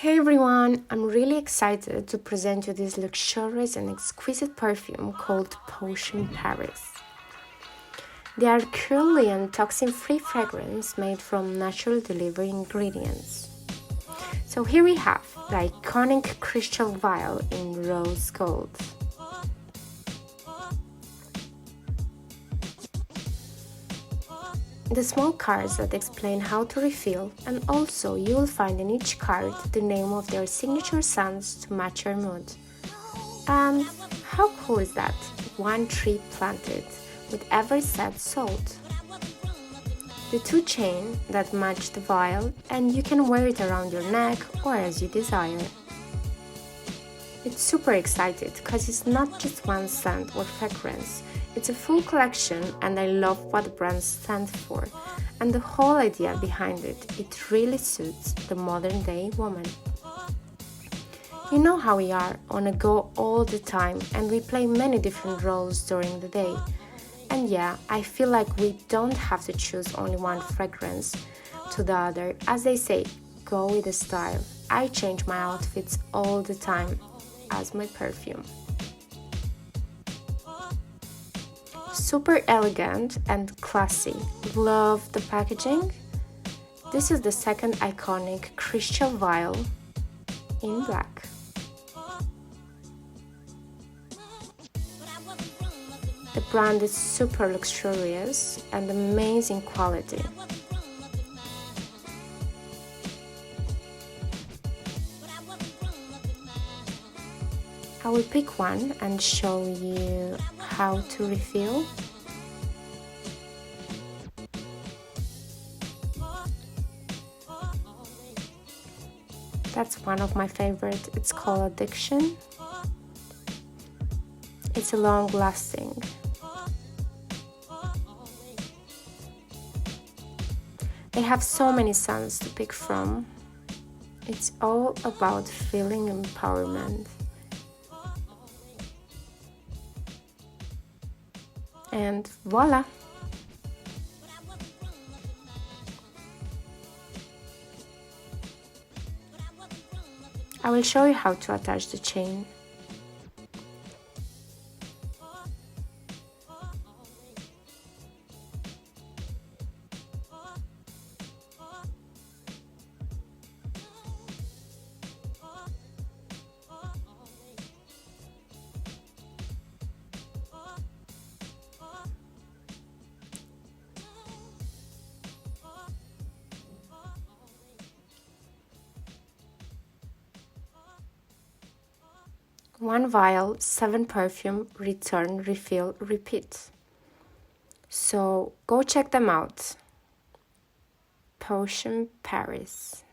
Hey everyone, I'm really excited to present you this luxurious and exquisite perfume called Potion Paris. They are cruelty and toxin-free fragrance made from natural delivery ingredients. So here we have the iconic crystal vial in rose gold. The small cards that explain how to refill, and also you will find in each card the name of their signature scents to match your mood. And how cool is that? One tree planted with every set sold. The two chains that match the vial, and you can wear it around your neck or as you desire. It's super excited because it's not just one scent or fragrance, it's a full collection, and I love what the brand stands for and the whole idea behind it. It really suits the modern day woman. You know how we are, on a go all the time, and we play many different roles during the day. And yeah, I feel like we don't have to choose only one fragrance to the other. As they say, go with the style. I change my outfits all the time as my perfume. Super elegant and classy. Love the packaging. This is the second iconic crystal vial in black. The brand is super luxurious and amazing quality. I will pick one and show you how to refill. That's one of my favorites. It's called Addiction. It's a long lasting. They have so many scents to pick from. It's all about feeling empowerment. And voila! I will show you how to attach the chain. One vial, 7 perfume, return, refill, repeat. So go check them out. Potion Paris.